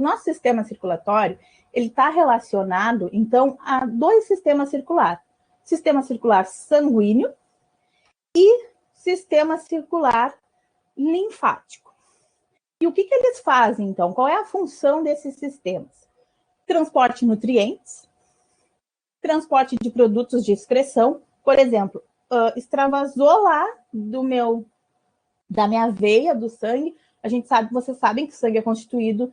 o nosso sistema circulatório, ele está relacionado, então, a dois sistemas circulares. Sistema circular sanguíneo e sistema circular linfático. E o que eles fazem, então? Qual é a função desses sistemas? Transporte de nutrientes, transporte de produtos de excreção. Por exemplo, extravasou lá da minha veia, do sangue. A gente sabe, vocês sabem que o sangue é constituído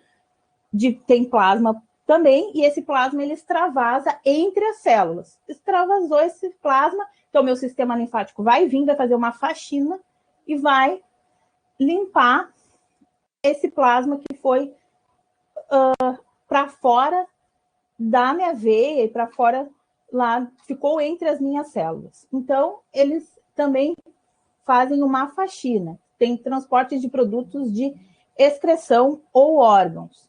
tem plasma também, e esse plasma ele extravasa entre as células. Extravasou esse plasma, então meu sistema linfático vai vir, vai fazer uma faxina e vai limpar esse plasma que foi para fora da minha veia e para fora lá, ficou entre as minhas células. Então, eles também fazem uma faxina. Tem transporte de produtos de excreção ou órgãos.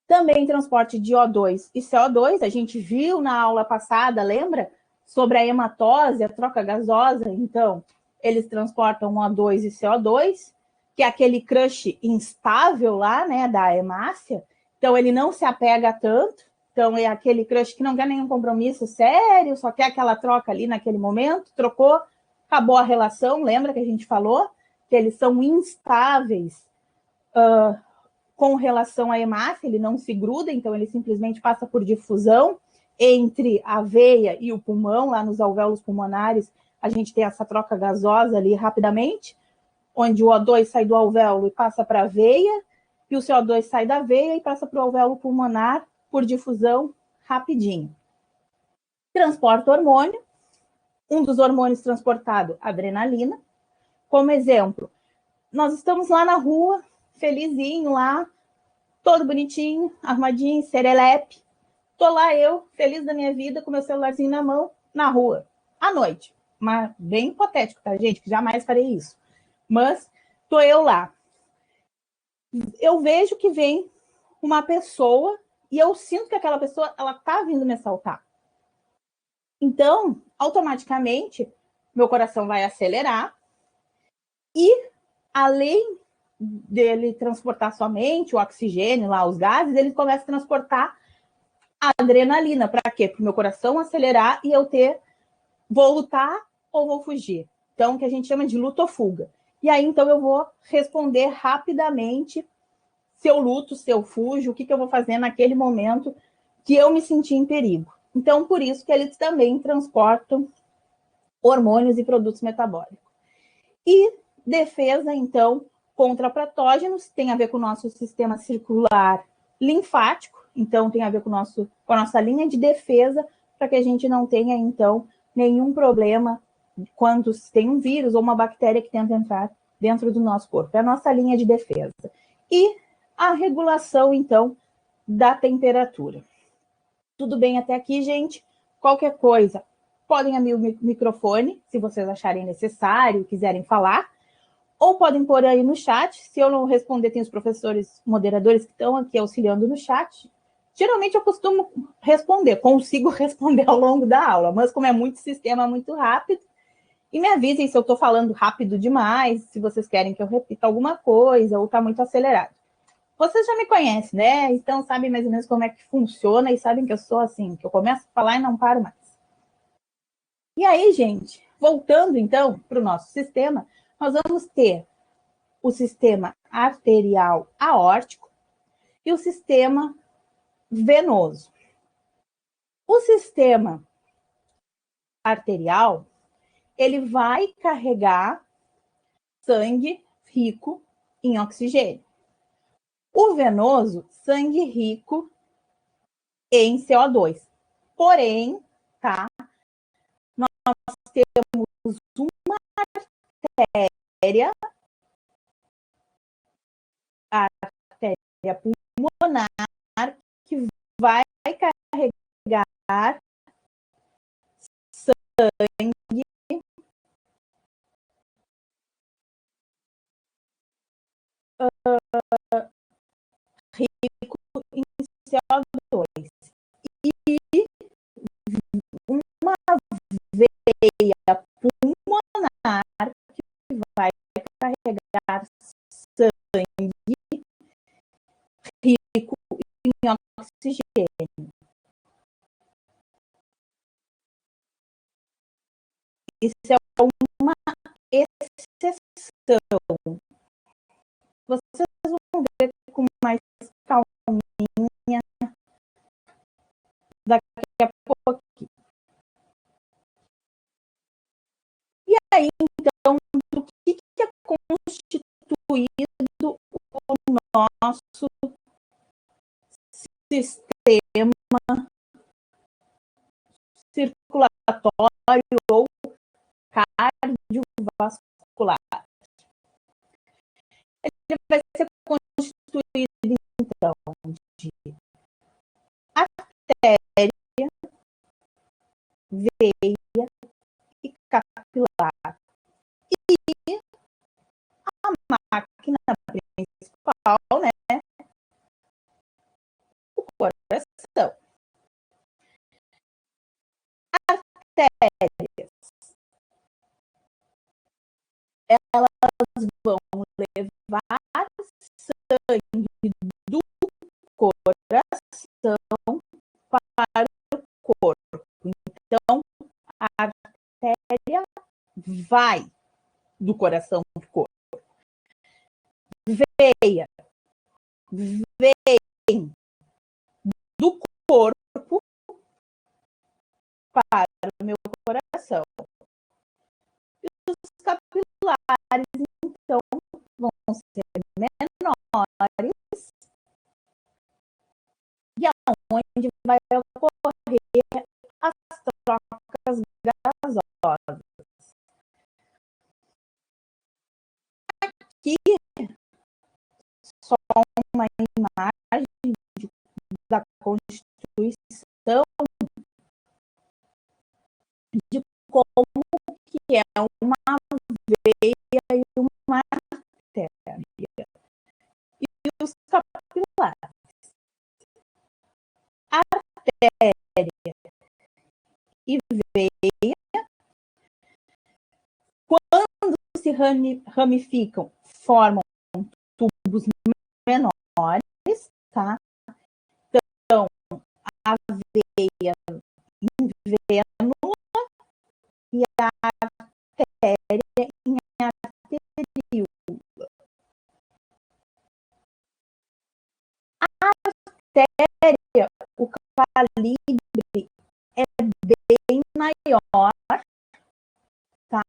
Também transporte de O2 e CO2, a gente viu na aula passada, lembra? Sobre a hematose, a troca gasosa. Então, eles transportam O2 e CO2, que é aquele crush instável lá, né, da hemácia. Então, ele não se apega tanto. Então, é aquele crush que não quer nenhum compromisso sério, só quer aquela troca ali naquele momento, trocou, acabou a relação. Lembra que a gente falou que eles são instáveis com relação à hemácia, ele não se gruda, então ele simplesmente passa por difusão entre a veia e o pulmão, lá nos alvéolos pulmonares, a gente tem essa troca gasosa ali rapidamente, onde o O2 sai do alvéolo e passa para a veia, e o CO2 sai da veia e passa para o alvéolo pulmonar por difusão rapidinho. Transporta hormônio, um dos hormônios transportado, adrenalina. Como exemplo, nós estamos lá na rua, felizinho lá, todo bonitinho, arrumadinho, serelepe. Tô lá eu, feliz da minha vida, com meu celularzinho na mão, na rua, à noite. Mas bem hipotético, tá, gente? Que jamais farei isso. Mas tô eu lá. Eu vejo que vem uma pessoa e eu sinto que aquela pessoa, ela tá vindo me assaltar. Então, automaticamente, meu coração vai acelerar e, além dele transportar somente o oxigênio, lá, os gases, ele começa a transportar a adrenalina. Para quê? Para o meu coração acelerar e eu vou lutar ou vou fugir. Então, o que a gente chama de luta ou fuga. E aí, então, eu vou responder rapidamente se eu luto, se eu fujo, o que eu vou fazer naquele momento que eu me senti em perigo. Então, por isso que eles também transportam hormônios e produtos metabólicos. E defesa, então, contra patógenos, tem a ver com o nosso sistema circular linfático, então tem a ver com a nossa linha de defesa, para que a gente não tenha, então, nenhum problema quando tem um vírus ou uma bactéria que tenta entrar dentro do nosso corpo. É a nossa linha de defesa. E a regulação, então, da temperatura. Tudo bem até aqui, gente? Qualquer coisa, podem abrir o microfone, se vocês acharem necessário, quiserem falar, ou podem pôr aí no chat. Se eu não responder, tem os professores moderadores que estão aqui auxiliando no chat. Geralmente eu costumo responder, consigo responder ao longo da aula, mas como é muito sistema, muito rápido, e me avisem se eu estou falando rápido demais, se vocês querem que eu repita alguma coisa, ou está muito acelerado. Vocês já me conhecem, né? Então sabem mais ou menos como é que funciona e sabem que eu sou assim, que eu começo a falar e não paro mais. E aí, gente, voltando então para o nosso sistema, nós vamos ter o sistema arterial aórtico e o sistema venoso. O sistema arterial, ele vai carregar sangue rico em oxigênio. O venoso, sangue rico em CO2. Porém, tá? Nós temos uma artéria pulmonar que vai carregar sangue rico em CO2. E uma veia pulmonar que vai carregar sangue oxigênio. Isso é uma exceção. Vocês vão ver com mais calminha daqui a pouco. E aí, então, do que é constituído o nosso sistema circulatório ou cardiovascular? Ele vai ser constituído, então, de artéria, veia e capilar. E a máquina principal, né? O coração. Artérias, elas vão levar sangue do coração para o corpo. Então, a artéria vai do coração para o corpo. Veia vem do corpo para o meu coração. E os capilares, então, vão ser menores e aonde vai ocorrer as trocas gasosas. Aqui, só uma imagem da constituição de como que é uma veia e uma artéria. E os capilares. Artéria e veia, quando se ramificam, formam tubos menores, tá? Então, a veia em vênula e a artéria em arteríola. A artéria, o calibre é bem maior, tá?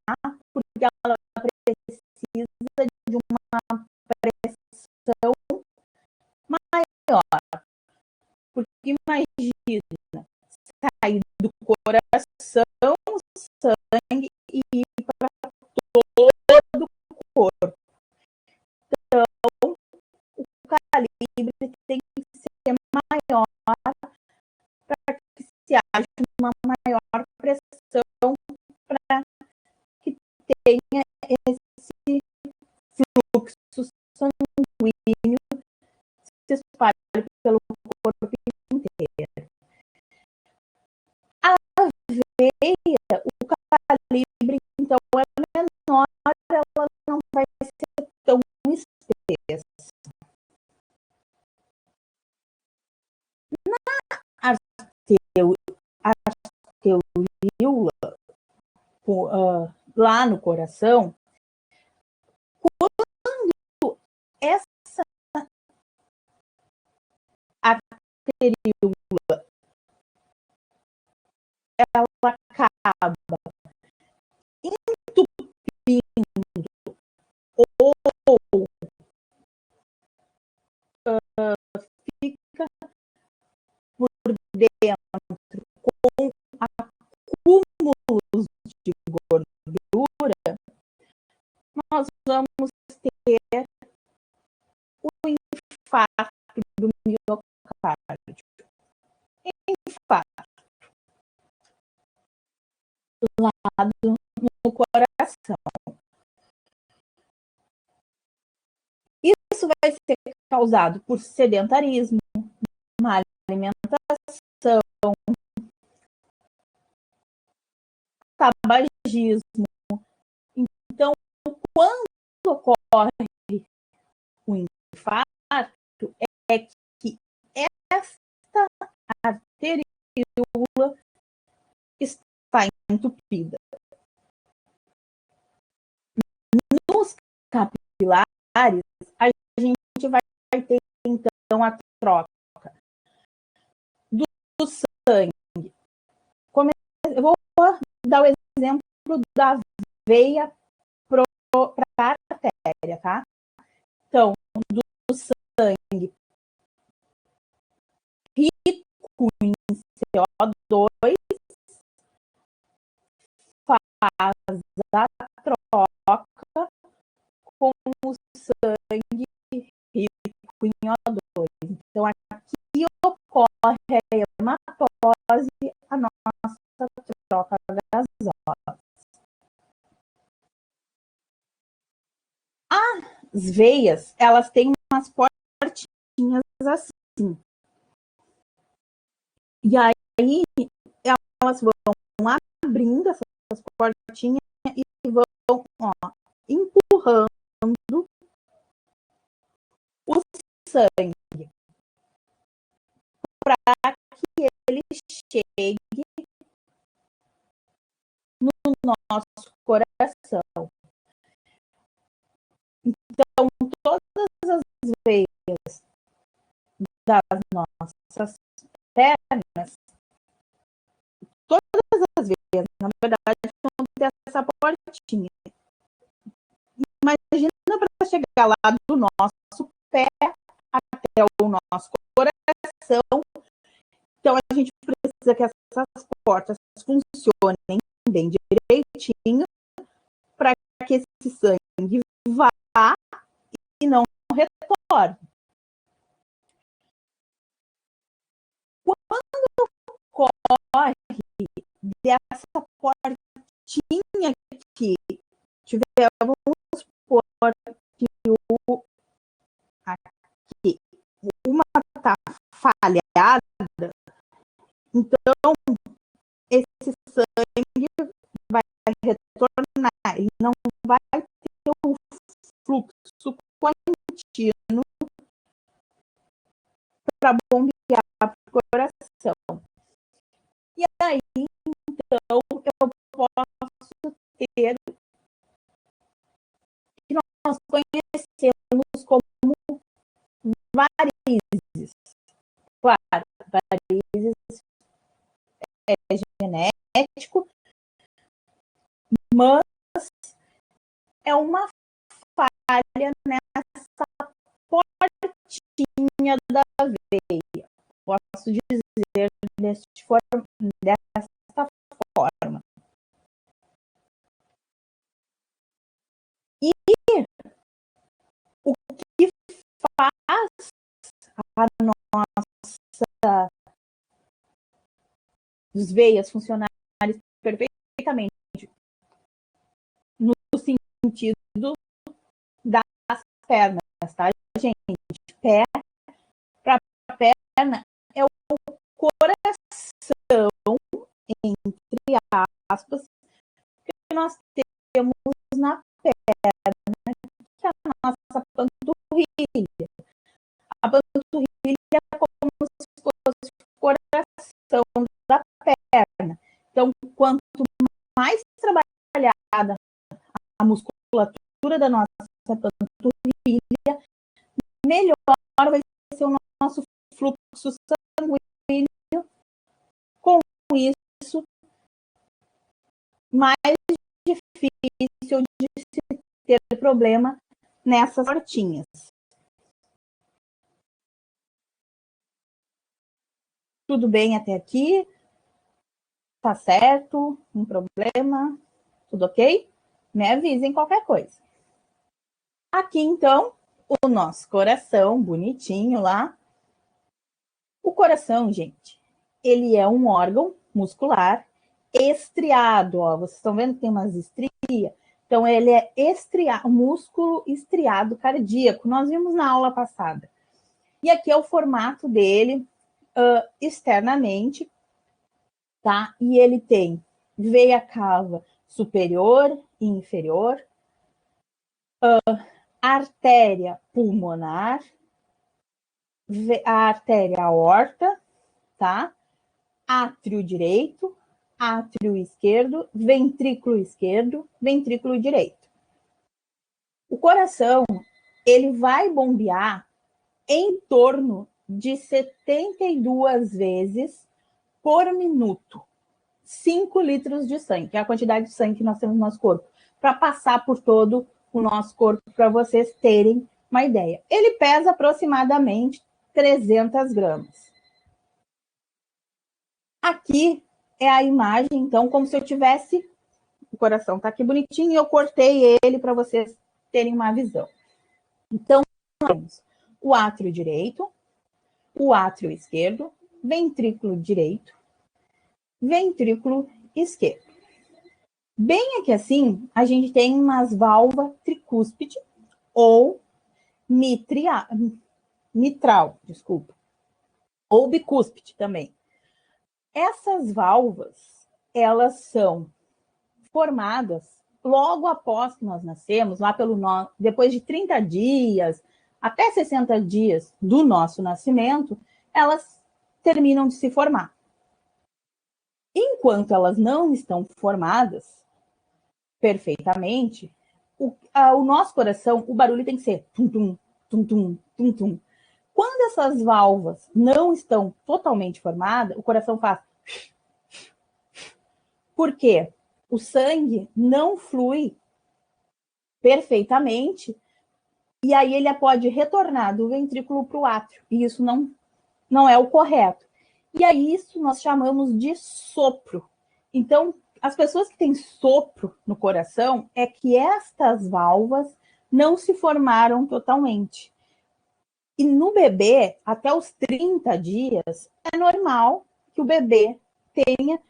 Porque ela precisa de uma pressão maior. Porque imagina, sair do coração, sangue e ir para todo o corpo. Então, o calibre tem que ser maior para que se haja uma maior pressão para que tenha esse fluxo sanguíneo se espalhe pelo corpo inteiro. A veia, o calibre, então, é menor, ela não vai ser tão espessa. Na arteríola, lá no coração, quando essa arteríola ela acaba entupindo ou fica por dentro com acúmulos de gordura, nós vamos ter o infarto do miocárdio. Infarto lá no coração. Isso vai ser causado por sedentarismo, má alimentação, tabagismo. Então, quando ocorre o infarto, é que esta está entupida. Nos capilares, a gente vai ter, então, a troca do sangue. Eu vou dar o exemplo da veia para a artéria, tá? Então, do sangue rico em CO2 faz a troca com o sangue rico em O2. Então, aqui ocorre a hematose, a nossa troca gasosa. As veias, elas têm umas portinhas assim. E aí, elas vão abrindo essas portinhas e vão, empurrando o sangue para que ele chegue no nosso coração. Então, todas as veias das nossas pernas, todas as veias, na verdade, vão ter essa portinha. Imagina para chegar lá do nosso pé até o nosso coração. Então, a gente precisa que essas portas funcionem bem direitinho para que esse sangue vá e não retorne. Quando corre dessa portinha aqui, vamos supor que aqui, uma está falhada, então esse sangue vai retornar, ele não vai ter um fluxo contínuo para bombear para o coração. E aí, então, eu posso ter que nós conhecemos como varizes. Claro, varizes é genético, mas é uma falha nessa portinha da veia. Posso dizer dessa forma. E o que faz a nossa veias funcionarem perfeitamente no sentido das pernas, tá, gente? Pé para perna é o coração, entre aspas, que nós temos na perna, que é a nossa panturrilha. A panturrilha é como se fosse o coração da perna. Então, quanto mais trabalhada a musculatura da nossa panturrilha, melhor vai ser o nosso fluxo sanguíneo. Com isso, mais difícil de se ter problema nessas portinhas. Tudo bem até aqui? Tá certo? Um problema? Tudo ok? Me avisem qualquer coisa. Aqui, então, o nosso coração, bonitinho lá. O coração, gente, ele é um órgão muscular estriado, ó. Vocês estão vendo que tem umas estrias? Então, ele é estriado, músculo estriado cardíaco. Nós vimos na aula passada. E aqui é o formato dele externamente, tá? E ele tem veia cava superior e inferior, artéria pulmonar, a artéria aorta, tá? Átrio direito, átrio esquerdo, ventrículo direito. O coração, ele vai bombear em torno de 72 vezes por minuto. 5 litros de sangue, que é a quantidade de sangue que nós temos no nosso corpo, para passar por todo o nosso corpo, para vocês terem uma ideia. Ele pesa aproximadamente 300 gramas. Aqui é a imagem, então, como se eu tivesse... O coração está aqui bonitinho e eu cortei ele para vocês terem uma visão. Então, nós temos o átrio direito, o átrio esquerdo, ventrículo direito, ventrículo esquerdo. Bem aqui assim, a gente tem umas válvulas tricúspide ou mitral, ou bicúspide também. Essas válvulas, elas são formadas logo após que nós nascemos, lá depois de 30 dias, até 60 dias do nosso nascimento, elas terminam de se formar. Enquanto elas não estão formadas perfeitamente, o nosso coração, o barulho tem que ser tum-tum, tum-tum, tum-tum. Quando essas válvulas não estão totalmente formadas, o coração faz... Por quê? O sangue não flui perfeitamente e aí ele pode retornar do ventrículo para o átrio. E isso não é o correto. E aí isso nós chamamos de sopro. Então, as pessoas que têm sopro no coração é que estas válvulas não se formaram totalmente. E no bebê, até os 30 dias, é normal que o bebê tenha,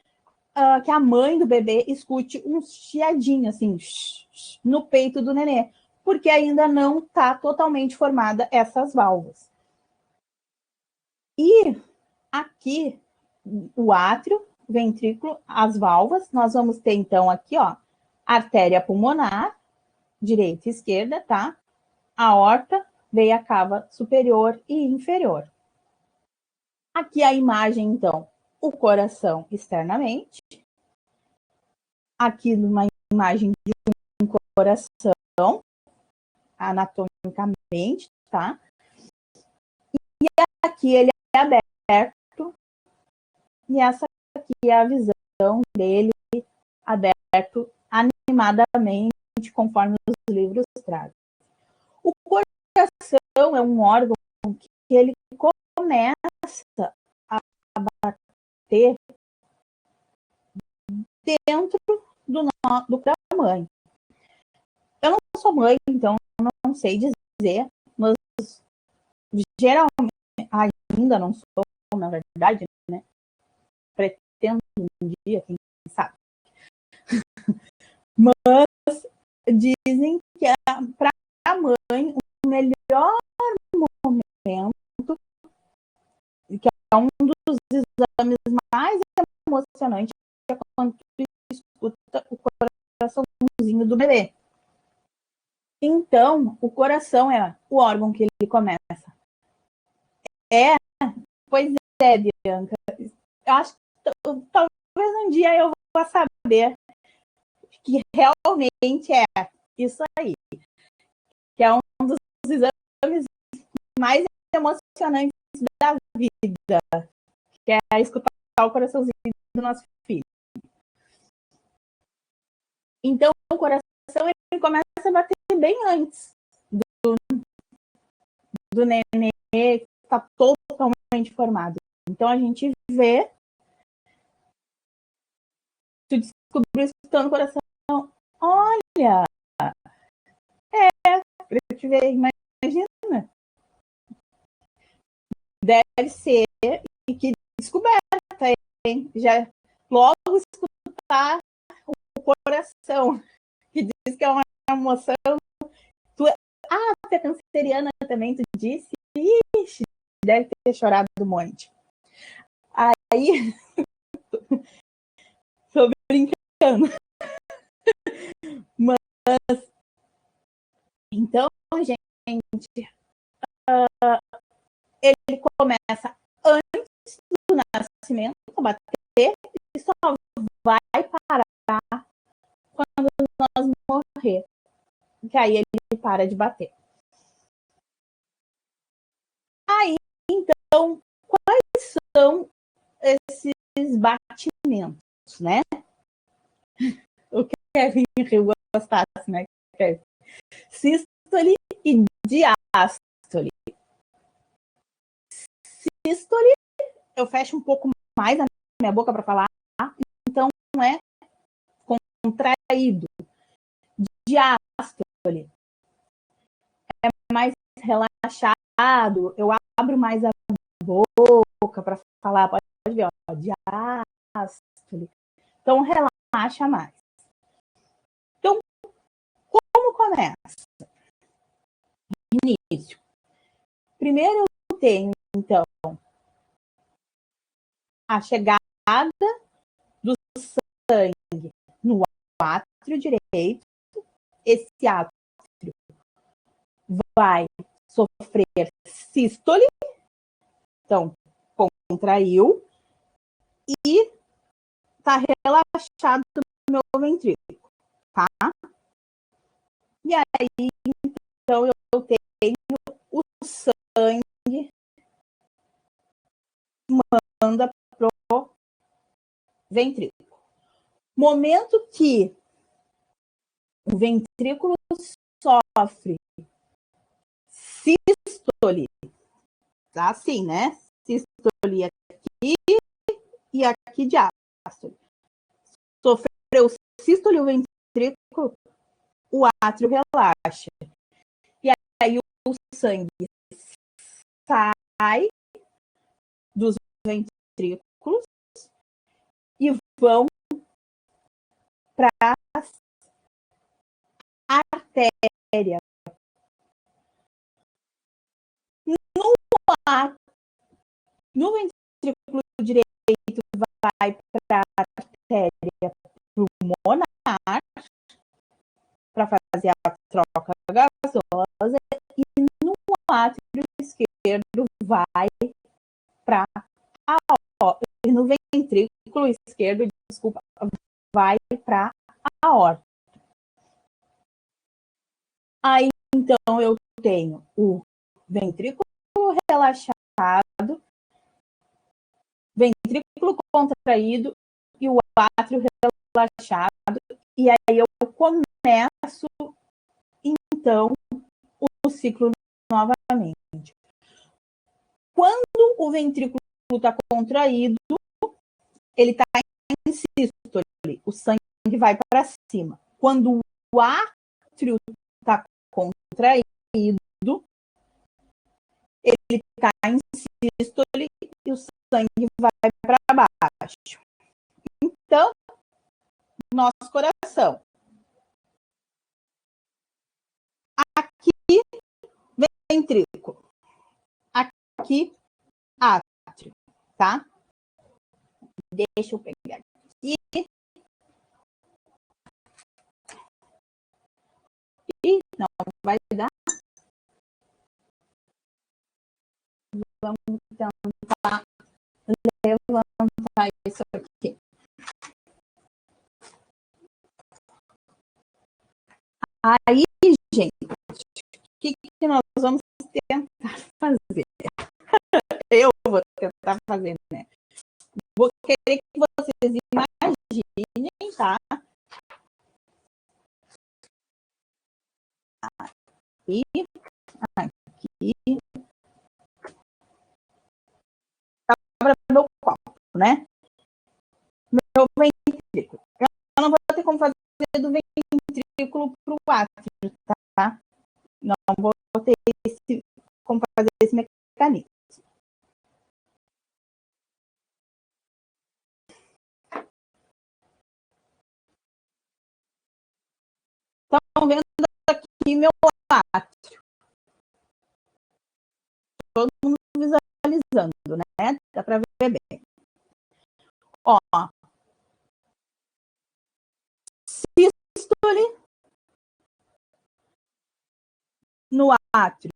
que a mãe do bebê escute um chiadinho, assim, no peito do nenê, porque ainda não está totalmente formada essas válvulas. E aqui, o átrio, ventrículo, as válvulas, nós vamos ter, então, aqui, ó, artéria pulmonar, direita e esquerda, tá? Aorta, veia cava superior e inferior. Aqui a imagem, então, o coração externamente. Aqui uma imagem de um coração, anatomicamente, tá? E aqui ele é aberto, e essa aqui é a visão dele aberto animadamente, conforme os livros trazem. O coração é um órgão que ele começa a bater dentro do da mãe. Eu não sou mãe, então não sei dizer, mas geralmente, ainda não sou, na verdade, né? Pretendo um dia, quem sabe. Mas dizem que para a mãe o melhor momento, que é um dos exames mais emocionantes, é quando tu escuta o coraçãozinho do bebê. Então, o coração é o órgão que ele começa. Pois é, Bianca. Eu acho que talvez um dia eu vou saber que realmente é isso aí. Que é um dos exames mais emocionantes da vida. Que é escutar o coraçãozinho do nosso filho. Então, o coração ele começa a bater bem antes do nenê que está totalmente formado. Então, a gente vê, tu descobriu escutando o coração, olha, pra te ver, imagina. Deve ser, e que descoberta, hein? Já logo escutar o coração, que diz que é uma emoção. Tu é canceriana também, tu disse? Ixi, deve ter chorado um monte. Aí, tô brincando. Mas, então, gente, ele começa antes do nascimento a bater e só que aí ele para de bater. Aí, então, quais são esses batimentos, né? O Kevin riu gostasse, né? Sístole e diástole. Sístole, eu fecho um pouco mais a minha boca para falar, então é contraído. Diástole é mais relaxado, eu abro mais a boca para falar, pode ver, ó, diástole. Então relaxa mais. Então, como começa? Início. Primeiro eu tenho, então, a chegada do sangue no átrio direito. Esse átrio vai sofrer sístole, então contraiu, e está relaxado no meu ventrículo, tá? E aí, então, eu tenho o sangue manda pro ventrículo. Momento que o ventrículo sofre sístole, tá assim, né? Sístole aqui e aqui diástole. Sofreu sístole o ventrículo, o átrio relaxa. E aí o sangue sai dos ventrículos e vão para a artéria. No ventrículo direito vai para a artéria pulmonar para fazer a troca gasosa, e no átrio esquerdo vai para a e no ventrículo esquerdo, desculpa, vai para a aorta. Aí, então, eu tenho o ventrículo relaxado, ventrículo contraído e o átrio relaxado, e aí eu começo, então, o ciclo novamente. Quando o ventrículo está contraído, ele está em sístole, o sangue vai para cima. Quando o átrio está contraído, ele está em sístole e o sangue vai para baixo. Então, nosso coração. Aqui, ventrículo. Aqui, átrio, tá? Deixa eu pegar aqui. E não vai dar. Vamos tentar levantar isso aqui. Aí, gente, o que nós vamos tentar fazer? Eu vou tentar fazer, né? Vou querer que vocês imaginem, tá? Aqui, aqui. Para meu copo, né? Meu ventrículo. Eu não vou ter como fazer do ventrículo para o átrio, tá? Não vou ter como fazer esse mecanismo. Estão vendo aqui meu átrio. Todo mundo visualizando, né? Dá para ver bem. Ó, sístole no átrio.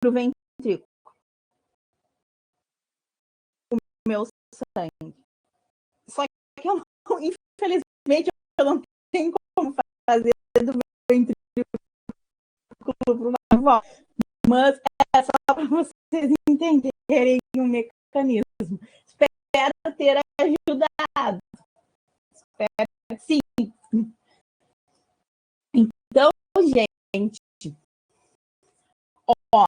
ventrículo. O meu sangue. Só que eu não, infelizmente, eu não tenho como fazer do ventrículo para uma volta. Mas é só para vocês entenderem o mecanismo. Espero ter ajudado. Espero que sim. Então, gente, ó,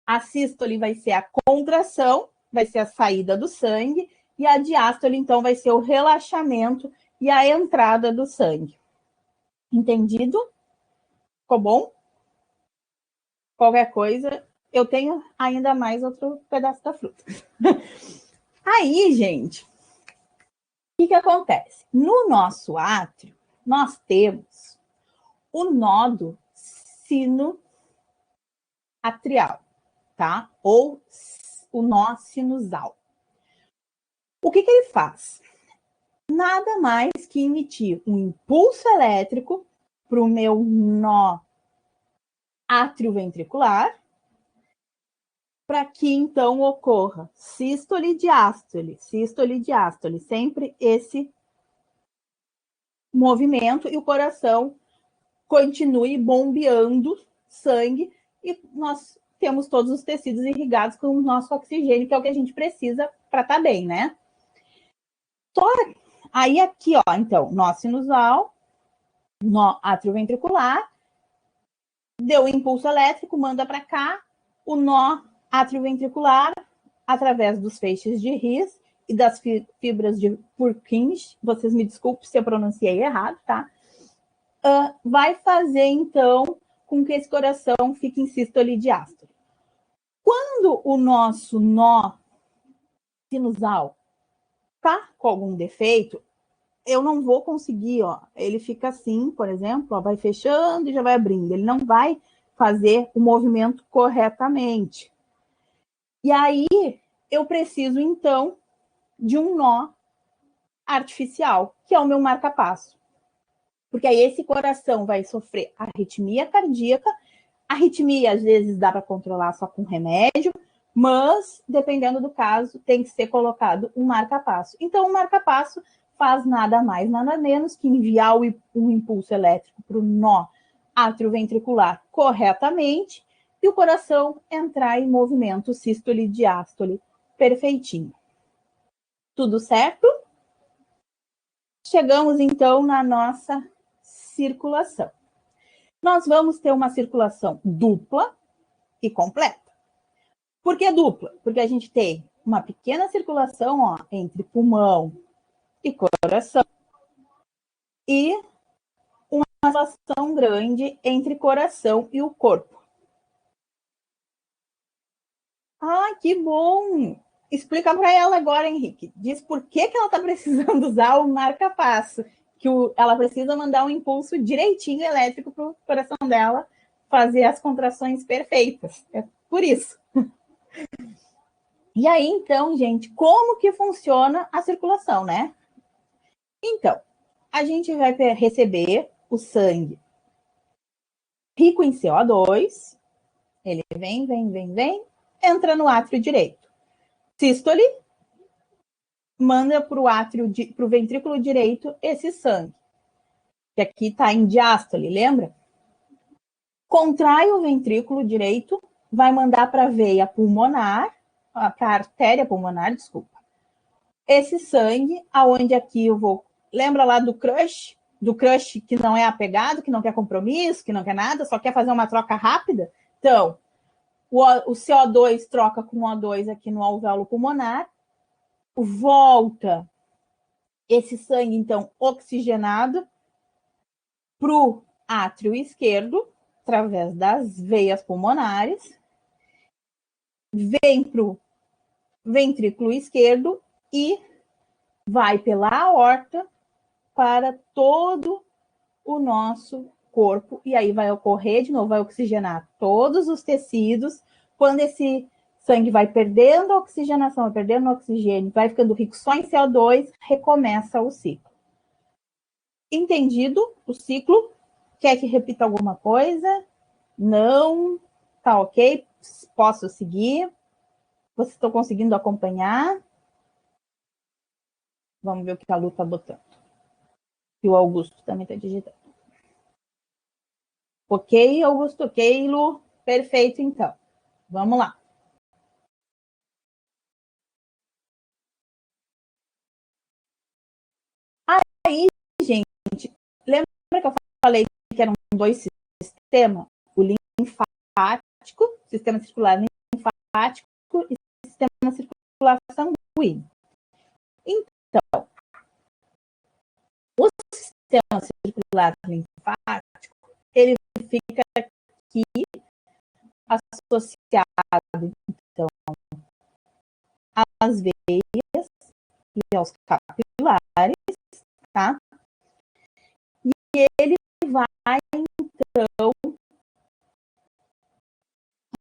a sístole vai ser a contração, vai ser a saída do sangue, e a diástole, então, vai ser o relaxamento e a entrada do sangue. Entendido? Ficou bom? Qualquer coisa, eu tenho ainda mais outro pedaço da fruta. Aí, gente, o que acontece? No nosso átrio, nós temos o nódo sinoatrial, tá? Ou o nó sinusal. O que ele faz? Nada mais que emitir um impulso elétrico para o meu nó atrioventricular, para que então ocorra sístole e diástole, sempre esse movimento e o coração continue bombeando sangue e nós temos todos os tecidos irrigados com o nosso oxigênio, que é o que a gente precisa para estar bem, né? Só aí aqui, ó, então, nó sinusal, nó atrioventricular, deu o impulso elétrico, manda para cá, o nó atrioventricular, através dos feixes de His e das fibras de Purkinje, vocês me desculpem se eu pronunciei errado, tá? Vai fazer, então, com que esse coração fique em sístole e diástole. Quando o nosso nó sinusal tá com algum defeito, eu não vou conseguir, ó, ele fica assim, por exemplo, ó, vai fechando e já vai abrindo, ele não vai fazer o movimento corretamente. E aí, eu preciso, então, de um nó artificial, que é o meu marca-passo. Porque aí esse coração vai sofrer arritmia cardíaca. A arritmia, às vezes, dá para controlar só com remédio, mas, dependendo do caso, tem que ser colocado um marca-passo. Então, o marca-passo faz nada mais, nada menos que enviar o impulso elétrico para o nó atrioventricular corretamente e o coração entrar em movimento sístole e diástole perfeitinho. Tudo certo? Chegamos, então, na nossa circulação. Nós vamos ter uma circulação dupla e completa. Por que dupla? Porque a gente tem uma pequena circulação, ó, entre pulmão e coração e uma circulação grande entre coração e o corpo. Ah, que bom! Explica para ela agora, Henrique. Diz por que ela está precisando usar o marca-passo. Que ela precisa mandar um impulso direitinho elétrico para o coração dela fazer as contrações perfeitas. É por isso. E aí, então, gente, como que funciona a circulação, né? Então, a gente vai receber o sangue rico em CO2, ele vem, entra no átrio direito. Sístole, manda para o ventrículo direito esse sangue, que aqui está em diástole, lembra? Contrai o ventrículo direito, vai mandar para a veia pulmonar, para a artéria pulmonar, desculpa. Esse sangue, aonde aqui eu vou... Lembra lá do crush? Do crush que não é apegado, que não quer compromisso, que não quer nada, só quer fazer uma troca rápida? Então, o CO2 troca com o O2 aqui no alvéolo pulmonar, volta esse sangue, então, oxigenado para o átrio esquerdo, através das veias pulmonares, vem para o ventrículo esquerdo e vai pela aorta para todo o nosso corpo, e aí vai ocorrer de novo, vai oxigenar todos os tecidos. Quando esse sangue vai perdendo a oxigenação, vai perdendo o oxigênio, vai ficando rico só em CO2, recomeça o ciclo. Entendido o ciclo? Quer que repita alguma coisa? Não? Tá ok? Posso seguir? Vocês estão conseguindo acompanhar? Vamos ver o que a Lu está botando. E o Augusto também está digitando. Ok, Augusto? Ok, Lu? Perfeito, então. Vamos lá. Aí, gente, lembra que eu falei que eram dois sistemas? O linfático, sistema circular linfático e sistema circular sanguíneo. Então, o sistema circular linfático, ele fica aqui associado, então, às veias e aos capilares, tá? E ele vai, então,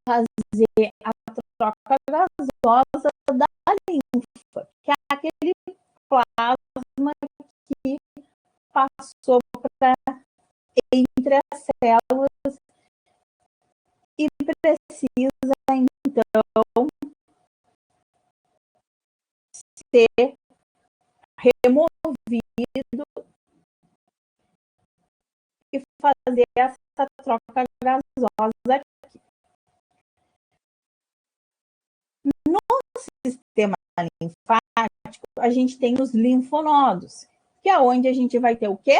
fazer a troca gasosa da linfa, que é aquele plasma que passou entre as células e precisa, então, ser removido e fazer essa troca gasosa aqui. No sistema linfático, a gente tem os linfonodos, que é onde a gente vai ter o quê?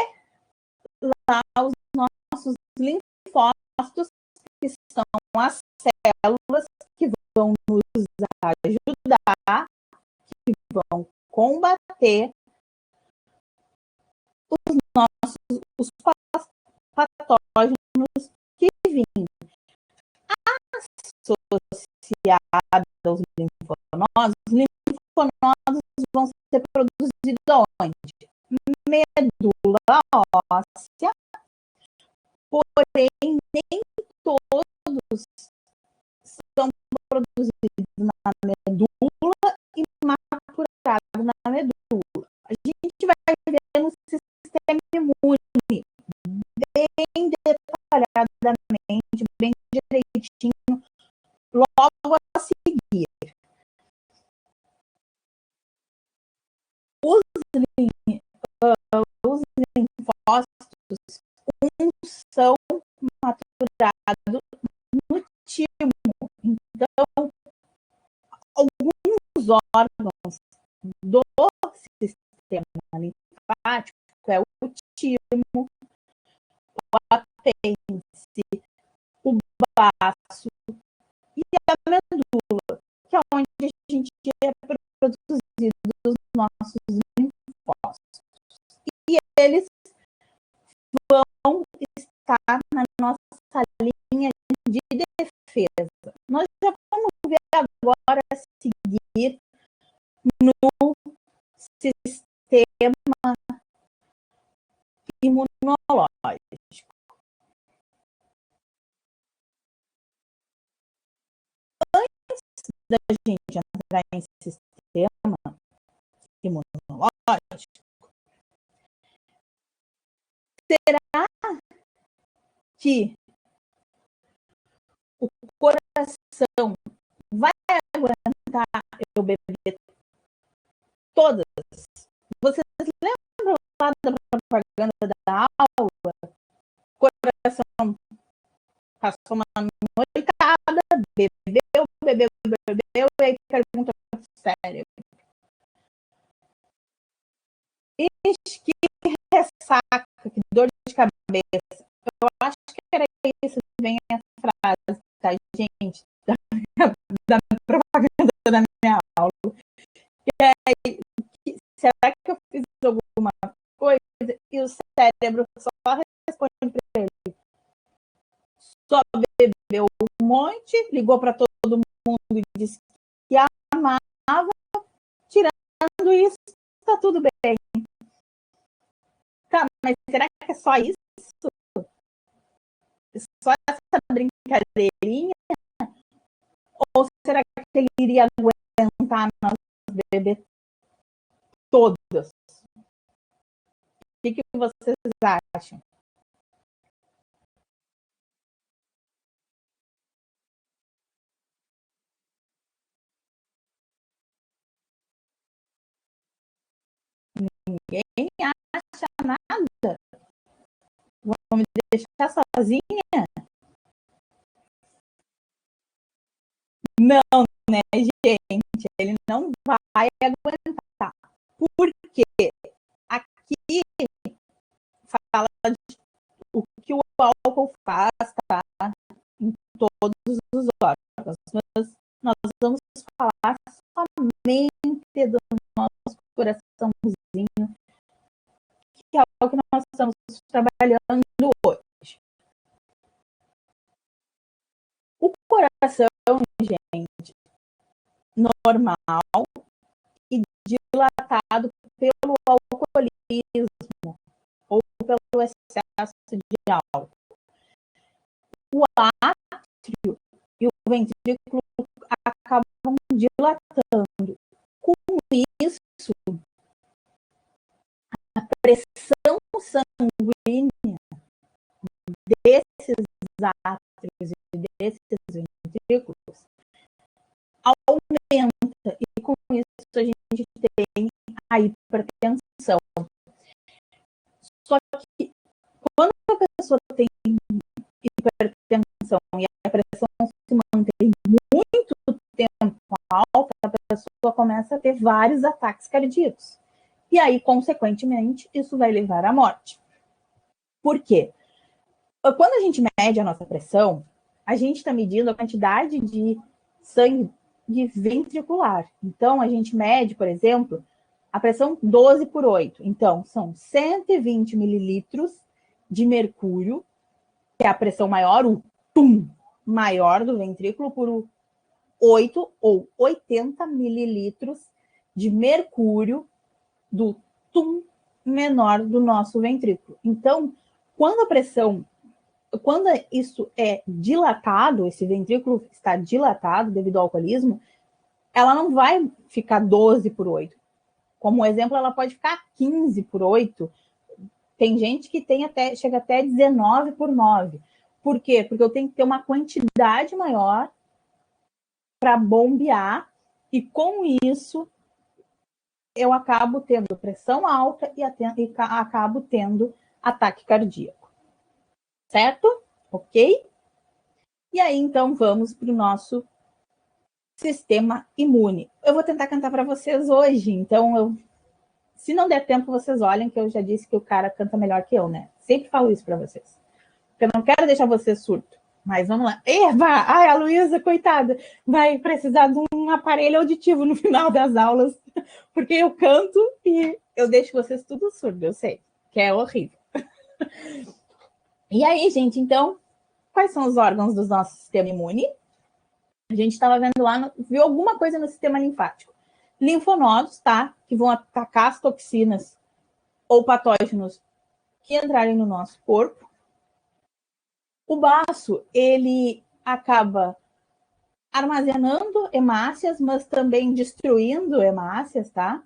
Lá os nossos linfócitos, que são as células que vão nos ajudar, que vão combater os patógenos que vêm associados aos linfonodos. Os linfonodos vão ser produzidos onde? Medula óssea, porém nem todos são produzidos na medula e maturados na medula. A gente vai ver no sistema imune bem detalhadamente, bem direitinho, logo a seguir. Os linfócitos, são maturados no timo. Então, alguns órgãos do sistema linfático é o timo, o apêndice, o baço e a medula, que é onde a gente é produzido os nossos linfócitos. E eles vão estar na nossa linha de defesa. Nós já vamos ver agora a seguir no sistema imunológico. Antes da gente entrar em sistema imunológico, será que o coração vai aguentar eu beber todas? Vocês lembram lá da propaganda da aula? O coração passou uma noitada, bebeu, e aí pergunta para o cérebro: ixi, que ressaca, que dor de cabeça. Eu acho que era isso que vem a frase, tá, gente? Da propaganda da minha aula. Será que eu fiz alguma coisa? E o cérebro só responde para ele: só bebeu um monte, ligou para todo mundo e disse que amava, tirando isso, tá tudo bem. Tá, mas será que é só isso? Só essa brincadeirinha? Ou será que ele iria aguentar nós beber todas? O que vocês acham? me deixar sozinha? Não, né, gente? Ele não vai aguentar. Por quê? Aqui fala de o que o álcool faz, tá? Em todos os órgãos. Mas nós vamos falar somente do nosso coraçãozinho, que é o que nós estamos trabalhando hoje. O coração, gente, normal e dilatado pelo alcoolismo ou pelo excesso de álcool. O átrio e o ventrículo acabam dilatando. Com isso, a pressão sanguínea desses átrios e desses ventrículos aumenta, e com isso a gente tem a hipertensão. Só que quando a pessoa tem hipertensão e a pressão se mantém muito tempo alta, a pessoa começa a ter vários ataques cardíacos. E aí, consequentemente, isso vai levar à morte. Por quê? Quando a gente mede a nossa pressão, a gente está medindo a quantidade de sangue ventricular. Então, a gente mede, por exemplo, a pressão 12 por 8. Então, são 120 mililitros de mercúrio, que é a pressão maior, o tum maior do ventrículo, por 8 ou 80 mililitros de mercúrio do tum menor do nosso ventrículo. Então, quando isso é dilatado, esse ventrículo está dilatado devido ao alcoolismo, ela não vai ficar 12 por 8. Como exemplo, ela pode ficar 15 por 8. Tem gente que chega até 19 por 9. Por quê? Porque eu tenho que ter uma quantidade maior para bombear, e com isso eu acabo tendo pressão alta e acabo tendo ataque cardíaco. Certo? Ok? E aí, então, vamos para o nosso sistema imune. Eu vou tentar cantar para vocês hoje, então, se não der tempo, vocês olhem, que eu já disse que o cara canta melhor que eu, né? Sempre falo isso para vocês. Porque eu não quero deixar vocês surto. Mas vamos lá. Eva! Ai, a Luísa, coitada, vai precisar de um aparelho auditivo no final das aulas, porque eu canto e eu deixo vocês tudo surdo, eu sei, que é horrível. E aí, gente, então, quais são os órgãos do nosso sistema imune? A gente estava vendo lá, viu alguma coisa no sistema linfático. Linfonodos, tá? Que vão atacar as toxinas ou patógenos que entrarem no nosso corpo. O baço, ele acaba armazenando hemácias, mas também destruindo hemácias, tá?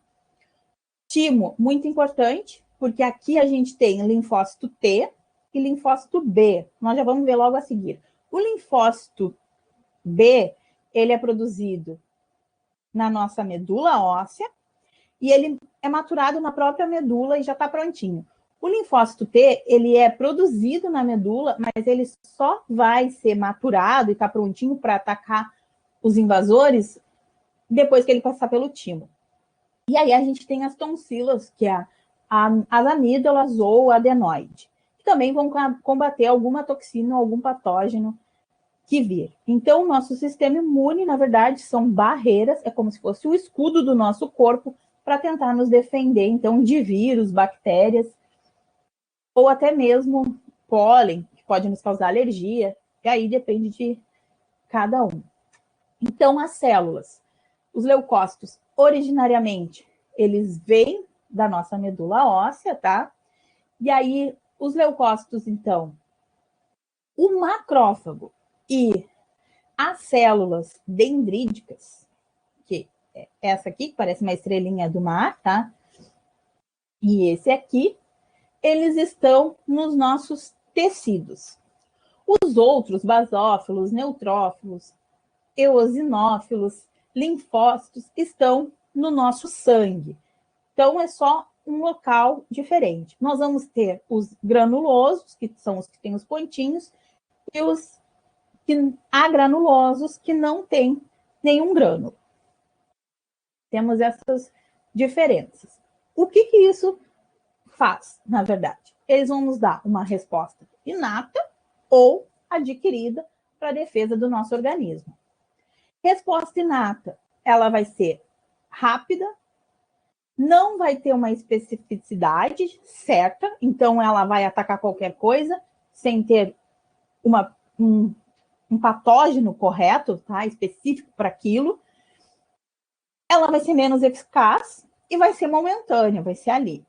Timo, muito importante, porque aqui a gente tem linfócito T e linfócito B. Nós já vamos ver logo a seguir. O linfócito B, ele é produzido na nossa medula óssea e ele é maturado na própria medula e já está prontinho. O linfócito T, ele é produzido na medula, mas ele só vai ser maturado e está prontinho para atacar os invasores depois que ele passar pelo timo. E aí a gente tem as tonsilas, que é as amígdalas ou adenoide, que também vão combater alguma toxina ou algum patógeno que vir. Então, o nosso sistema imune, na verdade, são barreiras, é como se fosse o escudo do nosso corpo para tentar nos defender, então, de vírus, bactérias, ou até mesmo pólen, que pode nos causar alergia, e aí depende de cada um. Então, as células, os leucócitos, originariamente, eles vêm da nossa medula óssea, tá? E aí, os leucócitos, então, o macrófago e as células dendríticas, que é essa aqui, que parece uma estrelinha do mar, tá? E esse aqui, eles estão nos nossos tecidos. Os outros, basófilos, neutrófilos, eosinófilos, linfócitos, estão no nosso sangue. Então, é só um local diferente. Nós vamos ter os granulosos, que são os que têm os pontinhos, e os agranulosos, que não têm nenhum grânulo. Temos essas diferenças. O que isso faz, na verdade? Eles vão nos dar uma resposta inata ou adquirida para a defesa do nosso organismo. Resposta inata, ela vai ser rápida, não vai ter uma especificidade certa, então ela vai atacar qualquer coisa sem ter um patógeno correto, tá? Específico para aquilo. Ela vai ser menos eficaz e vai ser momentânea, vai ser ali.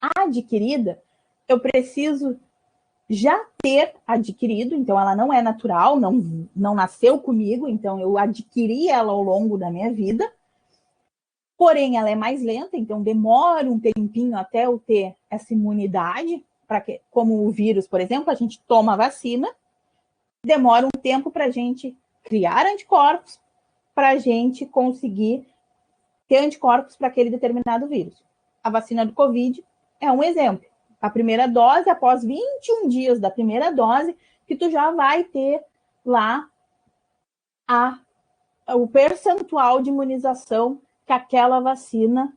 A adquirida, eu preciso já ter adquirido, então ela não é natural, não nasceu comigo, então eu adquiri ela ao longo da minha vida. Porém, ela é mais lenta, então demora um tempinho até eu ter essa imunidade, como o vírus, por exemplo, a gente toma a vacina, demora um tempo para a gente criar anticorpos, para a gente conseguir ter anticorpos para aquele determinado vírus. A vacina do Covid é um exemplo. A primeira dose, após 21 dias da primeira dose, que tu já vai ter lá o percentual de imunização que aquela vacina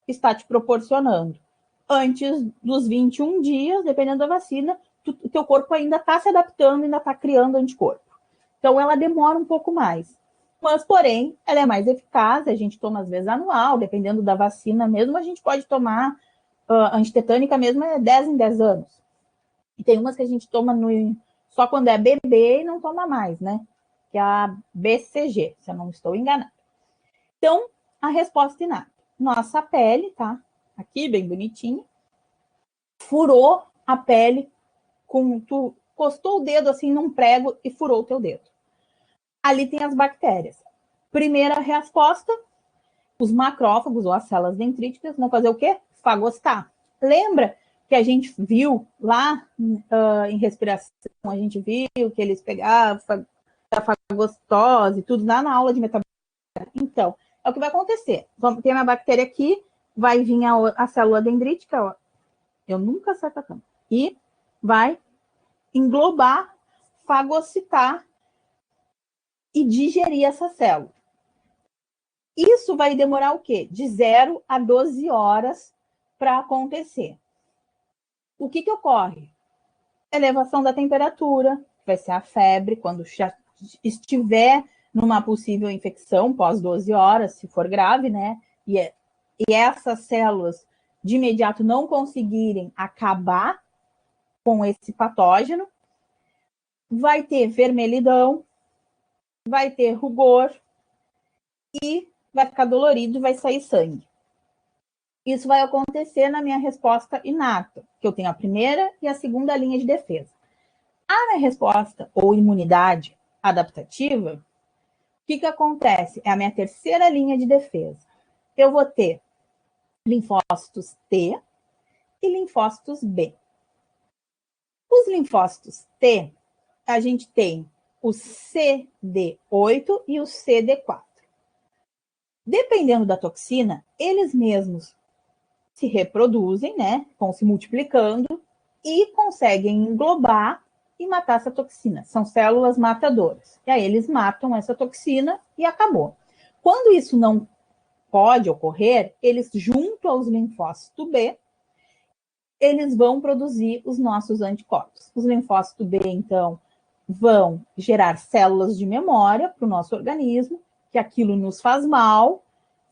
está te proporcionando. Antes dos 21 dias, dependendo da vacina, o teu corpo ainda está se adaptando, ainda está criando anticorpo. Então, ela demora um pouco mais. Mas, porém, ela é mais eficaz, a gente toma às vezes anual, dependendo da vacina mesmo, a gente pode tomar antitetânica mesmo, é 10 em 10 anos. E tem umas que a gente toma só quando é bebê e não toma mais, né? Que é a BCG, se eu não estou enganada. Então, a resposta inata. Nossa pele, tá? Aqui, bem bonitinha. Furou a pele, tu encostou o dedo assim num prego e furou o teu dedo. Ali tem as bactérias. Primeira resposta, os macrófagos ou as células dendríticas vão fazer o quê? Fagocitar. Lembra que a gente viu lá em respiração, a gente viu que eles pegavam a fagocitose, tudo lá na aula de metabolismo. Então, é o que vai acontecer. Tem uma bactéria aqui, vai vir a célula dendrítica, ó. Eu nunca acerto a câmera. E vai englobar, fagocitar e digerir essa célula. Isso vai demorar o quê? De 0 a 12 horas para acontecer. O que ocorre? Elevação da temperatura, vai ser a febre, quando já estiver numa possível infecção pós 12 horas, se for grave, né? E essas células de imediato não conseguirem acabar com esse patógeno, vai ter vermelhidão, vai ter rugor e vai ficar dolorido e vai sair sangue. Isso vai acontecer na minha resposta inata, que eu tenho a primeira e a segunda linha de defesa. A minha resposta ou imunidade adaptativa, o que acontece? É a minha terceira linha de defesa. Eu vou ter linfócitos T e linfócitos B. Os linfócitos T, a gente tem o CD8 e o CD4. Dependendo da toxina, eles mesmos se reproduzem, né? Vão se multiplicando e conseguem englobar e matar essa toxina. São células matadoras. E aí eles matam essa toxina e acabou. Quando isso não pode ocorrer, eles, junto aos linfócitos B, eles vão produzir os nossos anticorpos. Os linfócitos B, então, vão gerar células de memória para o nosso organismo, que aquilo nos faz mal,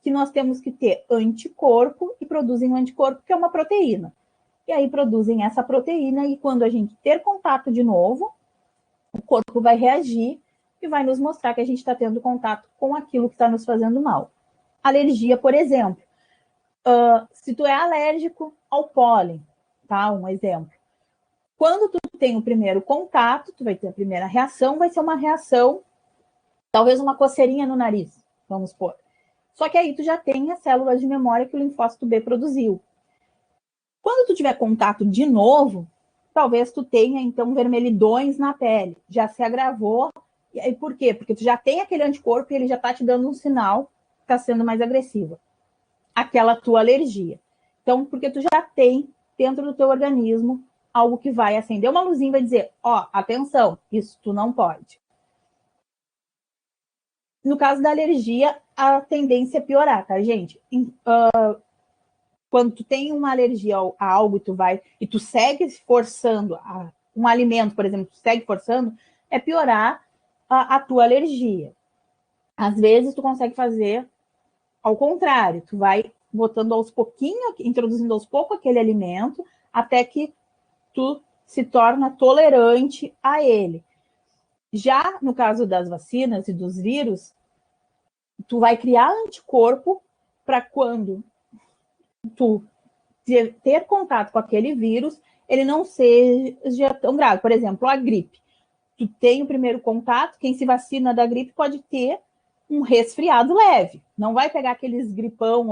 que nós temos que ter anticorpo e produzem um anticorpo, que é uma proteína. E aí produzem essa proteína e quando a gente ter contato de novo, o corpo vai reagir e vai nos mostrar que a gente está tendo contato com aquilo que está nos fazendo mal. Alergia, por exemplo. Se tu é alérgico ao pólen, tá? Um exemplo. Quando tu tem o primeiro contato, tu vai ter a primeira reação, vai ser uma reação, talvez uma coceirinha no nariz, vamos supor. Só que aí tu já tem as células de memória que o linfócito B produziu. Quando tu tiver contato de novo, talvez tu tenha, então, vermelhidões na pele. Já se agravou. E aí, por quê? Porque tu já tem aquele anticorpo e ele já está te dando um sinal que está sendo mais agressivo. Aquela tua alergia. Então, porque tu já tem dentro do teu organismo algo que vai acender uma luzinha e vai dizer, ó, atenção, isso tu não pode. No caso da alergia, a tendência é piorar, tá, gente? Quando tu tem uma alergia a algo e tu segue forçando um alimento, por exemplo, tu segue forçando, é piorar a tua alergia. Às vezes tu consegue fazer ao contrário, tu vai botando aos pouquinhos, introduzindo aos poucos aquele alimento, até que tu se torna tolerante a ele. Já no caso das vacinas e dos vírus, tu vai criar anticorpo para quando tu ter contato com aquele vírus, ele não seja tão grave. Por exemplo, a gripe. Tu tem o primeiro contato, quem se vacina da gripe pode ter um resfriado leve. Não vai pegar aqueles gripão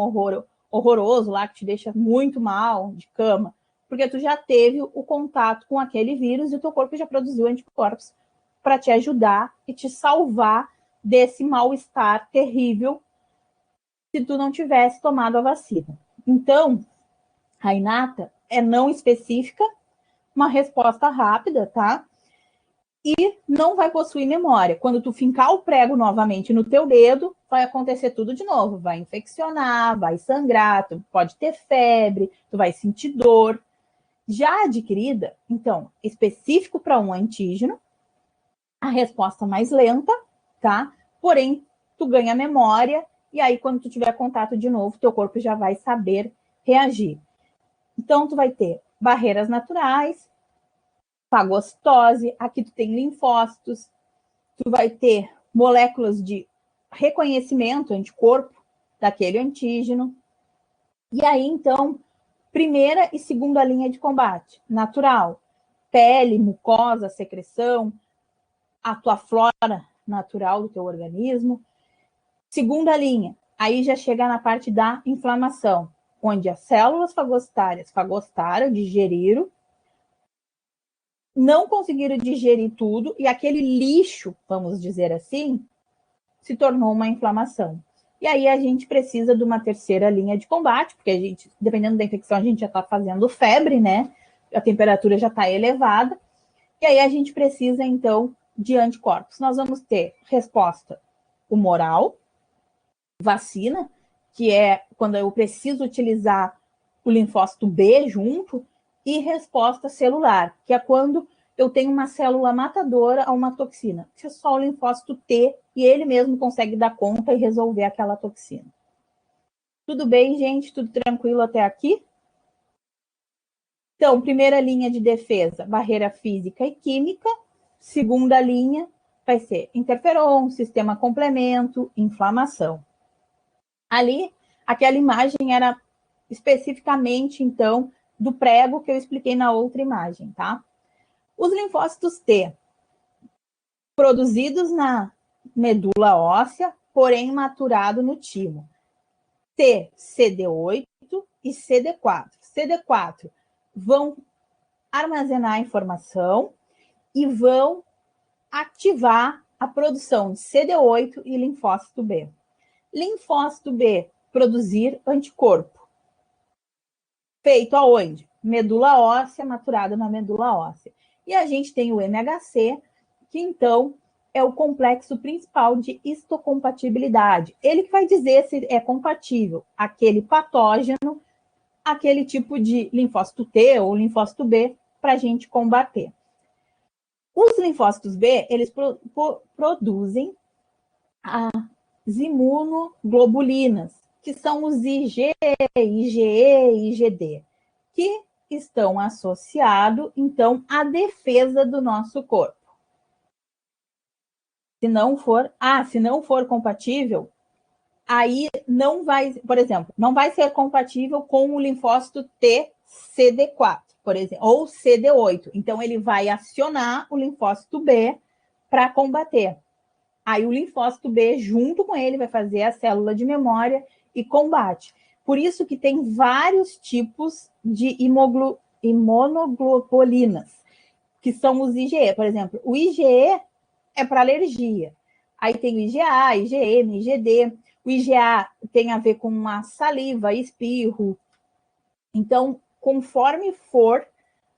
horroroso lá que te deixa muito mal de cama, porque tu já teve o contato com aquele vírus e o teu corpo já produziu anticorpos para te ajudar e te salvar desse mal-estar terrível se tu não tivesse tomado a vacina. Então, a inata é não específica, uma resposta rápida, tá? E não vai possuir memória. Quando tu fincar o prego novamente no teu dedo, vai acontecer tudo de novo. Vai infeccionar, vai sangrar, tu pode ter febre, tu vai sentir dor. Já adquirida, então, específico para um antígeno, a resposta mais lenta, tá? Porém, tu ganha memória e aí quando tu tiver contato de novo, teu corpo já vai saber reagir. Então, tu vai ter barreiras naturais, fagocitose, aqui tu tem linfócitos, tu vai ter moléculas de reconhecimento, anticorpo, daquele antígeno. E aí, então, primeira e segunda linha de combate, natural, pele, mucosa, secreção, a tua flora natural do teu organismo. Segunda linha, aí já chega na parte da inflamação, onde as células fagocitárias fagostaram, digeriram, não conseguiram digerir tudo, e aquele lixo, vamos dizer assim, se tornou uma inflamação. E aí a gente precisa de uma terceira linha de combate, porque a gente, dependendo da infecção, a gente já está fazendo febre, né? A temperatura já está elevada. E aí a gente precisa, então, de anticorpos. Nós vamos ter resposta humoral, vacina, que é quando eu preciso utilizar o linfócito B junto, e resposta celular, que é quando eu tenho uma célula matadora a uma toxina. Que é só o linfócito T e ele mesmo consegue dar conta e resolver aquela toxina. Tudo bem, gente? Tudo tranquilo até aqui? Então, primeira linha de defesa, barreira física e química. Segunda linha vai ser interferon, sistema complemento, inflamação. Ali, aquela imagem era especificamente, então, do prego que eu expliquei na outra imagem, tá? Os linfócitos T, produzidos na medula óssea, porém maturado no timo. T, CD8 e CD4. CD4 vão armazenar informação e vão ativar a produção de CD8 e linfócito B. Linfócito B, produzir anticorpo. Feito aonde? Medula óssea, maturado na medula óssea. E a gente tem o MHC, que então é o complexo principal de histocompatibilidade. Ele que vai dizer se é compatível aquele patógeno, aquele tipo de linfócito T ou linfócito B, para a gente combater. Os linfócitos B, eles produzem as imunoglobulinas, que são os IgE, IgE e IgD, que estão associados, então, à defesa do nosso corpo. Se não for compatível, aí não vai, por exemplo, não vai ser compatível com o linfócito T CD4, por exemplo, ou CD8. Então, ele vai acionar o linfócito B para combater. Aí o linfócito B, junto com ele, vai fazer a célula de memória e combate. Por isso que tem vários tipos de imunoglobulinas, que são os IgE. Por exemplo, o IgE é para alergia. Aí tem o IgA, IgM, IgD. O IgA tem a ver com uma saliva, espirro, Então, conforme for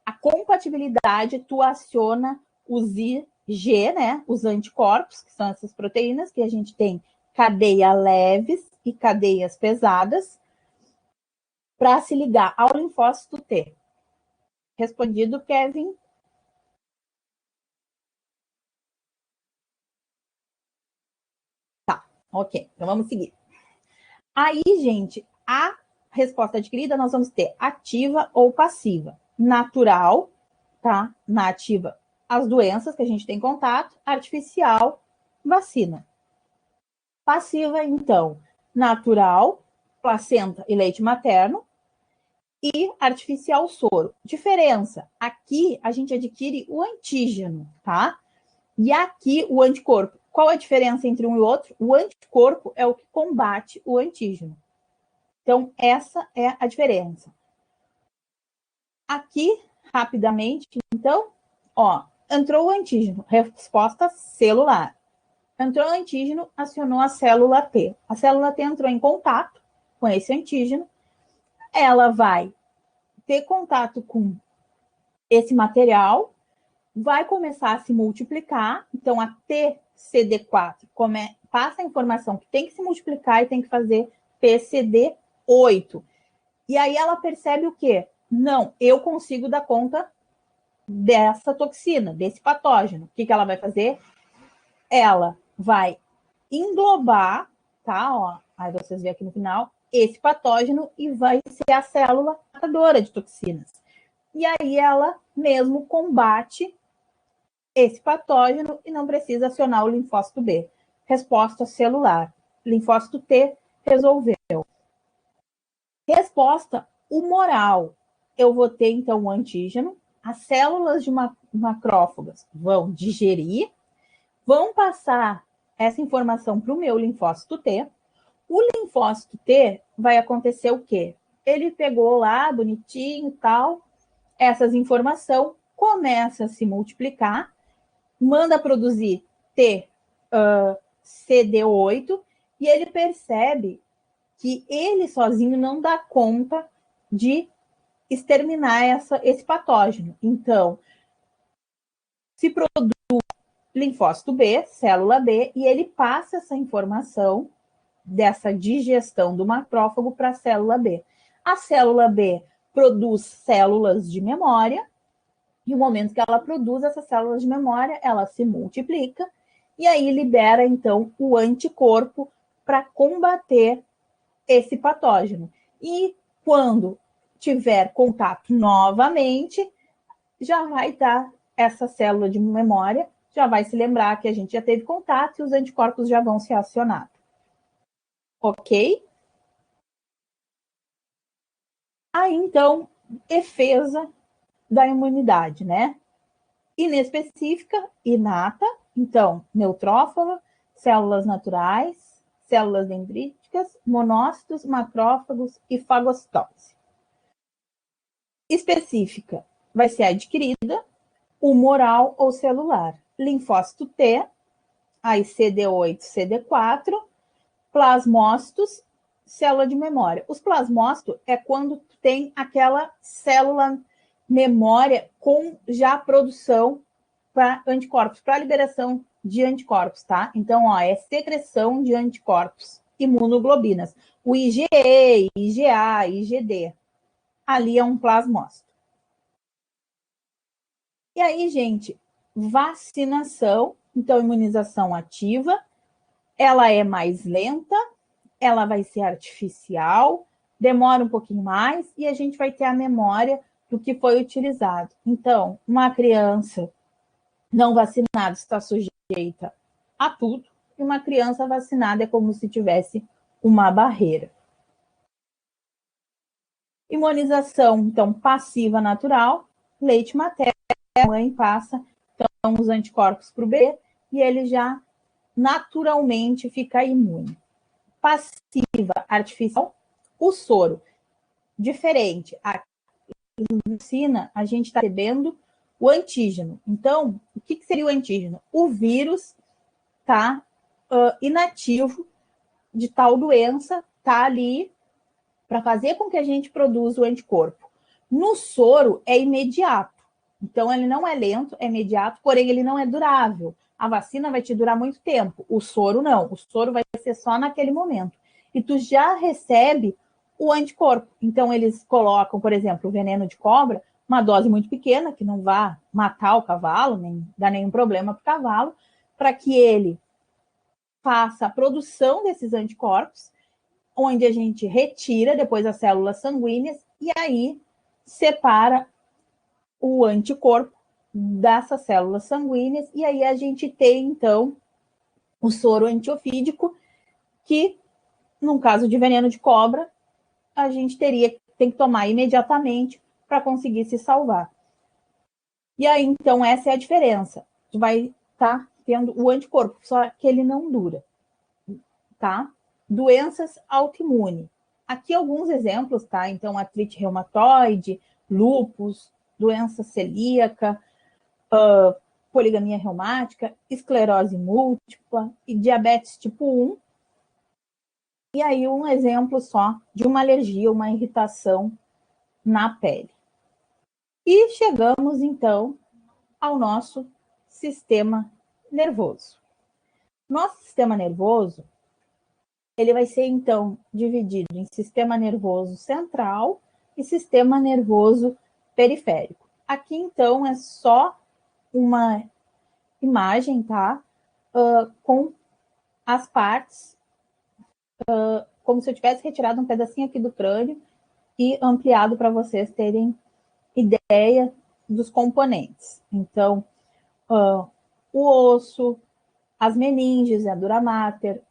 a compatibilidade, tu aciona os IG, né? Os anticorpos, que são essas proteínas, que a gente tem cadeia leves e cadeias pesadas, para se ligar ao linfócito T. Respondido, Kevin? Tá, ok. Então vamos seguir. Aí, gente, a resposta adquirida nós vamos ter ativa ou passiva. Natural, tá? Na ativa, as doenças que a gente tem contato. Artificial, vacina. Passiva, então, natural, placenta e leite materno. E artificial, soro. Diferença, aqui a gente adquire o antígeno, tá? E aqui o anticorpo. Qual a diferença entre um e outro? O anticorpo é o que combate o antígeno. Então, essa é a diferença. Aqui, rapidamente, então, ó, entrou o antígeno, resposta celular. Entrou o antígeno, acionou a célula T. A célula T entrou em contato com esse antígeno, ela vai ter contato com esse material, vai começar a se multiplicar, então a TCD4 passa a informação que tem que se multiplicar e tem que fazer PCD8. E aí ela percebe o quê? Não, eu consigo dar conta dessa toxina, desse patógeno. O que ela vai fazer? Ela vai englobar, tá? Ó, aí vocês veem aqui no final, esse patógeno e vai ser a célula matadora de toxinas. E aí ela mesmo combate esse patógeno e não precisa acionar o linfócito B. Resposta celular. Linfócito T resolveu. Resposta humoral. Eu vou ter, então, o antígeno. As células de macrófagas vão digerir, vão passar essa informação para o meu linfócito T. O linfócito T vai acontecer o quê? Ele pegou lá, bonitinho e tal, essas informações, começa a se multiplicar, manda produzir TCD8 e ele percebe que ele sozinho não dá conta de exterminar esse patógeno. Então, se produz linfócito B, célula B, e ele passa essa informação dessa digestão do macrófago para a célula B. A célula B produz células de memória, e no momento que ela produz essas células de memória, ela se multiplica, e aí libera, então, o anticorpo para combater esse patógeno. E quando tiver contato novamente, já vai dar essa célula de memória, já vai se lembrar que a gente já teve contato e os anticorpos já vão ser acionados. Ok? Aí, então, defesa da imunidade, né? Inespecífica, inata, então, neutrófila, células naturais, células dendríticas, monócitos, macrófagos e fagocitose. Específica vai ser adquirida, humoral ou celular. Linfócito T, aí CD8, CD4, plasmócitos, célula de memória. Os plasmócitos é quando tem aquela célula memória com já produção para anticorpos, para liberação de anticorpos, tá? Então, ó, é secreção de anticorpos, imunoglobinas. O IgE, IgA, IgD. Ali é um plasmócito. E aí, gente, vacinação, então imunização ativa, ela é mais lenta, ela vai ser artificial, demora um pouquinho mais e a gente vai ter a memória do que foi utilizado. Então, uma criança não vacinada está sujeita a tudo, e uma criança vacinada é como se tivesse uma barreira. Imunização, então, passiva natural, leite materno, a mãe passa então, os anticorpos para o bebê e ele já naturalmente fica imune. Passiva artificial, o soro. Diferente, a vacina, a gente está recebendo o antígeno. Então, o que seria o antígeno? O vírus está inativo de tal doença, está ali para fazer com que a gente produza o anticorpo. No soro, é imediato. Então, ele não é lento, é imediato, porém, ele não é durável. A vacina vai te durar muito tempo. O soro, não. O soro vai ser só naquele momento. E tu já recebe o anticorpo. Então, eles colocam, por exemplo, o veneno de cobra, uma dose muito pequena, que não vá matar o cavalo, nem dar nenhum problema para o cavalo, para que ele faça a produção desses anticorpos, onde a gente retira depois as células sanguíneas e aí separa o anticorpo dessas células sanguíneas, e aí a gente tem, então, o soro antiofídico, que, no caso de veneno de cobra, a gente tem que tomar imediatamente para conseguir se salvar. E aí, então, essa é a diferença. Tu vai estar tendo o anticorpo, só que ele não dura, tá? Doenças autoimunes. Aqui alguns exemplos, tá? Então, artrite reumatoide, lúpus, doença celíaca, poligamia reumática, esclerose múltipla e diabetes tipo 1. E aí um exemplo só de uma alergia, uma irritação na pele. E chegamos, então, ao nosso sistema nervoso. Nosso sistema nervoso, ele vai ser, então, dividido em sistema nervoso central e sistema nervoso periférico. Aqui, então, é só uma imagem, tá? Com as partes, como se eu tivesse retirado um pedacinho aqui do crânio e ampliado para vocês terem ideia dos componentes. Então, o osso, as meninges, a dura mater,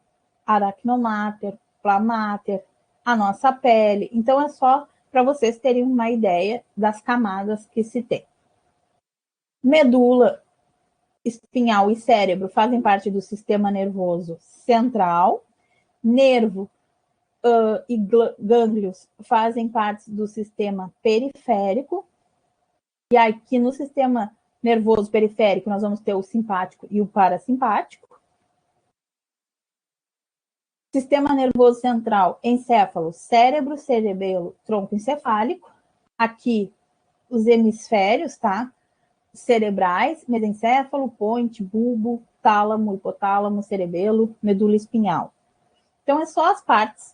aracnomater, plamater, a nossa pele. Então, é só para vocês terem uma ideia das camadas que se tem. Medula espinhal e cérebro fazem parte do sistema nervoso central. Nervo e gânglios fazem parte do sistema periférico. E aqui no sistema nervoso periférico nós vamos ter o simpático e o parasimpático. Sistema nervoso central, encéfalo, cérebro, cerebelo, tronco encefálico. Aqui os hemisférios, tá? Cerebrais, mesencéfalo, ponte, bulbo, tálamo, hipotálamo, cerebelo, medula espinhal. Então, é só as partes.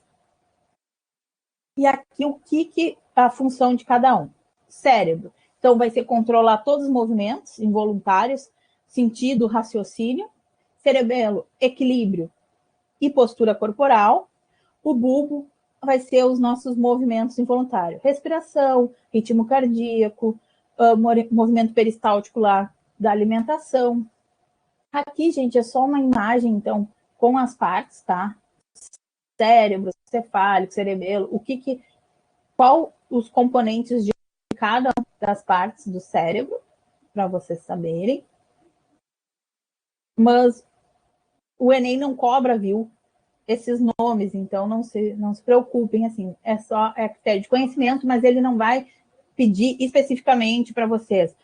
E aqui o que a função de cada um? Cérebro. Então, vai ser controlar todos os movimentos involuntários, sentido, raciocínio. Cerebelo, equilíbrio e postura corporal. O bulbo vai ser os nossos movimentos involuntários. Respiração, ritmo cardíaco, movimento peristáltico lá da alimentação. Aqui, gente, é só uma imagem, então, com as partes, tá? Cérebro, cefálico, cerebelo, qual os componentes de cada uma das partes do cérebro, para vocês saberem. Mas o Enem não cobra, viu, esses nomes, então não se preocupem, assim, é só critério de conhecimento, mas ele não vai pedir especificamente para vocês.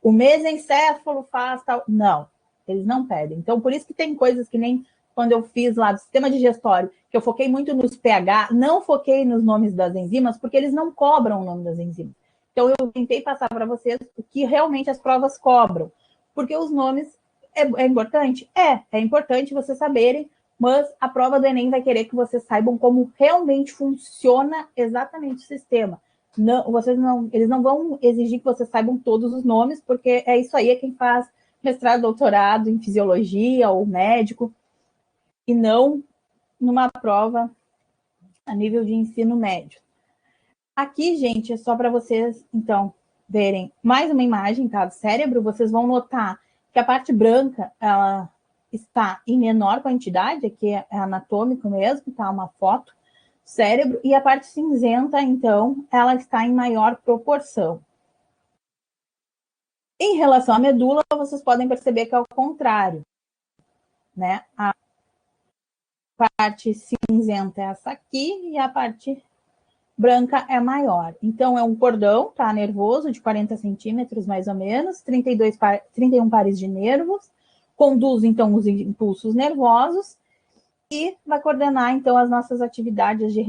O mesencéfalo faz tal. Não, eles não pedem. Então, por isso que tem coisas que nem quando eu fiz lá do sistema digestório, que eu foquei muito nos pH, não foquei nos nomes das enzimas, porque eles não cobram o nome das enzimas. Então, eu tentei passar para vocês o que realmente as provas cobram. Porque os nomes é importante? É importante vocês saberem, mas a prova do Enem vai querer que vocês saibam como realmente funciona exatamente o sistema. Não, eles não vão exigir que vocês saibam todos os nomes, porque é isso aí, é quem faz mestrado, doutorado em fisiologia ou médico, e não numa prova a nível de ensino médio. Aqui, gente, é só para vocês, então, verem mais uma imagem, tá, do cérebro. Vocês vão notar que a parte branca, ela está em menor quantidade, aqui é anatômico mesmo, tá, uma foto, cérebro, e a parte cinzenta, então, ela está em maior proporção. Em relação à medula, vocês podem perceber que é o contrário, né? A parte cinzenta é essa aqui e a parte branca é maior. Então, é um cordão, tá, nervoso, de 40 centímetros, mais ou menos, 31 pares de nervos, conduz, então, os impulsos nervosos e vai coordenar, então, as nossas atividades de